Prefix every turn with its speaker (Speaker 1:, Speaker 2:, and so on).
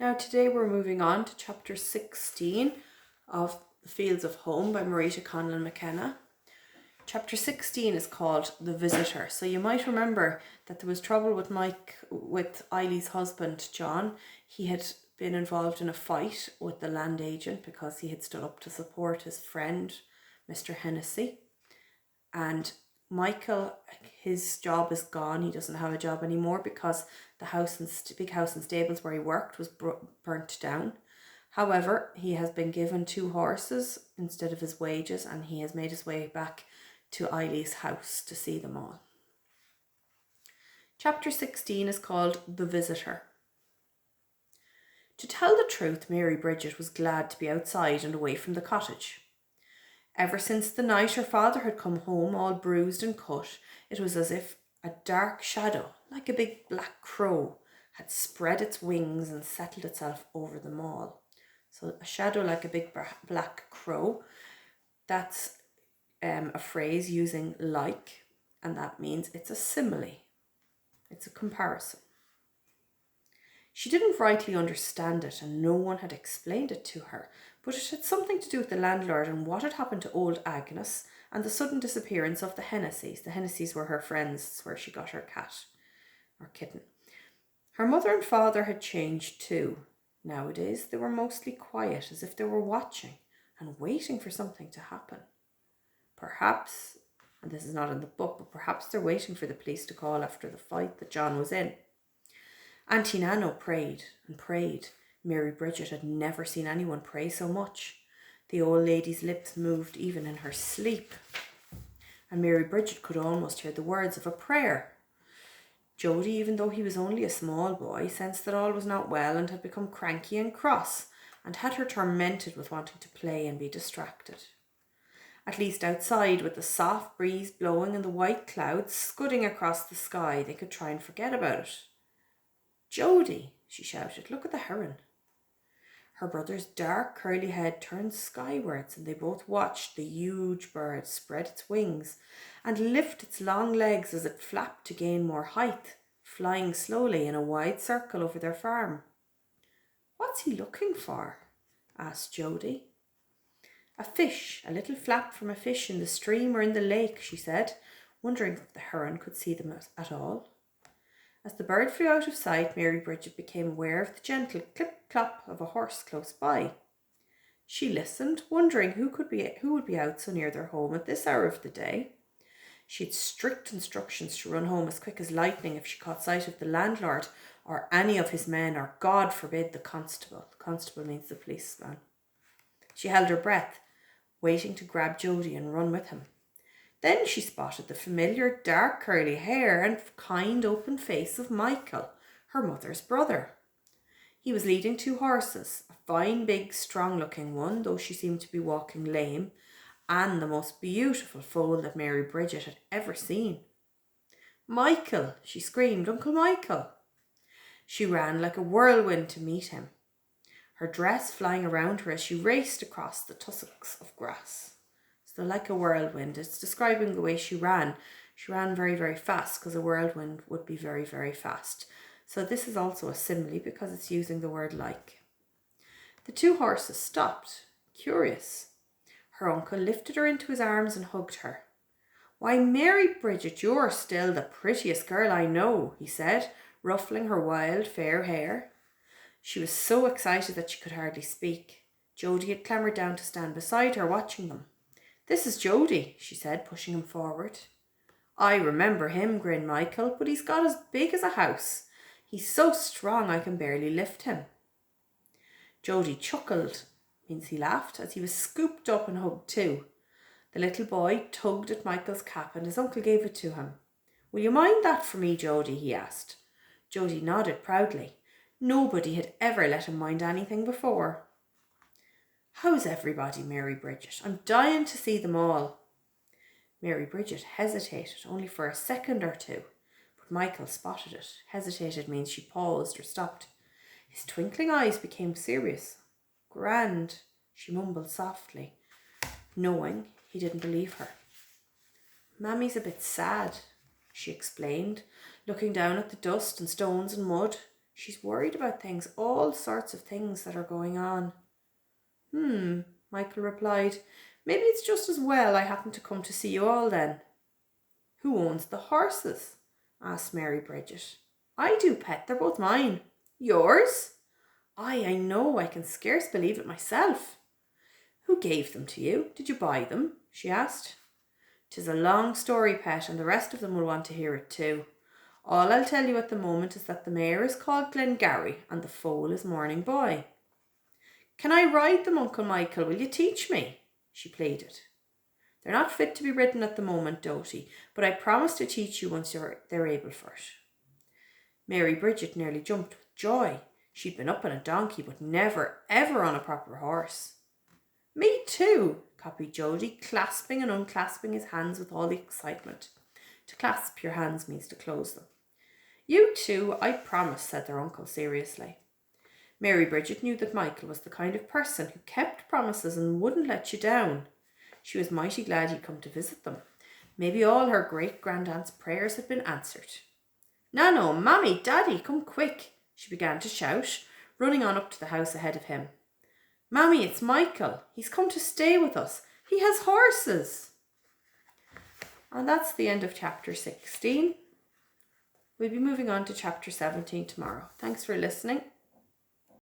Speaker 1: Now today we're moving on to chapter 16 of The Fields of Home by Marita Conlon McKenna. Chapter 16 is called The Visitor. So you might remember that there was trouble with Eilí's husband, John. He had been involved in a fight with the land agent because he had stood up to support his friend, Mr. Hennessy. And Michael, his job is gone. He doesn't have a job anymore because the big house and stables where he worked was burnt down. However, he has been given 2 horses instead of his wages, and he has made his way back to Eilí's house to see them all. Chapter 16 is called The Visitor. To tell the truth, Mary Bridget was glad to be outside and away from the cottage. Ever since the night her father had come home all bruised and cut, it was as if a dark shadow, like a big black crow, had spread its wings and settled itself over them all. So a shadow like a big black crow, that's a phrase using like, and that means it's a simile. It's a comparison. She didn't rightly understand it, and no one had explained it to her, but it had something to do with the landlord and what had happened to old Agnes and the sudden disappearance of the Hennessys. The Hennessys were her friends. It's where she got her cat, or kitten. Her mother and father had changed too. Nowadays they were mostly quiet, as if they were watching and waiting for something to happen. Perhaps, and this is not in the book, but perhaps they're waiting for the police to call after the fight that John was in. Auntie Nano prayed and prayed. Mary Bridget had never seen anyone pray so much. The old lady's lips moved even in her sleep, and Mary Bridget could almost hear the words of a prayer. Jody, even though he was only a small boy, sensed that all was not well and had become cranky and cross, and had her tormented with wanting to play and be distracted. At least outside, with the soft breeze blowing and the white clouds scudding across the sky, they could try and forget about it. "Jody," she shouted, "look at the heron." Her brother's dark curly head turned skywards, and they both watched the huge bird spread its wings and lift its long legs as it flapped to gain more height, flying slowly in a wide circle over their farm. "What's he looking for?" asked Jody. "A fish, a little flap from a fish in the stream or in the lake," she said, wondering if the heron could see them at all. As the bird flew out of sight, Mary Bridget became aware of the gentle clip-clop of a horse close by. She listened, wondering who would be out so near their home at this hour of the day. She had strict instructions to run home as quick as lightning if she caught sight of the landlord or any of his men, or God forbid, the constable. The constable means the policeman. She held her breath, waiting to grab Jody and run with him. Then she spotted the familiar dark curly hair and kind open face of Michael, her mother's brother. He was leading 2 horses, a fine big strong looking one, though she seemed to be walking lame, and the most beautiful foal that Mary Bridget had ever seen. "Michael," she screamed, "Uncle Michael." She ran like a whirlwind to meet him, her dress flying around her as she raced across the tussocks of grass. So like a whirlwind, it's describing the way she ran. She ran very, very fast because a whirlwind would be very, very fast. So this is also a simile because it's using the word like. The 2 horses stopped, curious. Her uncle lifted her into his arms and hugged her. "Why, Mary Bridget, you're still the prettiest girl I know," he said, ruffling her wild, fair hair. She was so excited that she could hardly speak. Jody had clambered down to stand beside her, watching them. "This is Jody," she said, pushing him forward. "I remember him," grinned Michael, "but he's got as big as a house. He's so strong I can barely lift him." Jody chuckled, means he laughed, as he was scooped up and hugged too. The little boy tugged at Michael's cap and his uncle gave it to him. "Will you mind that for me, Jody?" he asked. Jody nodded proudly. Nobody had ever let him mind anything before. "How's everybody, Mary Bridget? I'm dying to see them all." Mary Bridget hesitated only for a second or 2, but Michael spotted it. Hesitated means she paused or stopped. His twinkling eyes became serious. "Grand," she mumbled softly, knowing he didn't believe her. "Mammy's a bit sad," she explained, looking down at the dust and stones and mud. She's worried about things, all sorts of things that are going on. Michael replied. Maybe it's just as well I happened to come to see you all then. Who owns the horses? Asked Mary Bridget. I do, pet. They're both mine. Yours? Aye, I know. I can scarce believe it myself. Who gave them to you? Did you buy them? She asked. 'Tis a long story, pet, and the rest of them will want to hear it too. All I'll tell you at the moment is that the mare is called Glengarry and the foal is Morning Boy. Can I ride them, Uncle Michael? Will you teach me? She pleaded. They're not fit to be ridden at the moment, Doty, but I promise to teach you once they're able for it. Mary Bridget nearly jumped with joy. She'd been up on a donkey, but never, ever on a proper horse. Me too, copied Jody, clasping and unclasping his hands with all the excitement. To clasp your hands means to close them. You too, I promise, said their uncle seriously. Mary Bridget knew that Michael was the kind of person who kept promises and wouldn't let you down. She was mighty glad he'd come to visit them. Maybe all her great-grandaunt's prayers had been answered. Nano, Mammy, Daddy, come quick, she began to shout, running on up to the house ahead of him. Mammy, it's Michael. He's come to stay with us. He has horses. And that's the end of chapter 16. We'll be moving on to chapter 17 tomorrow. Thanks for listening.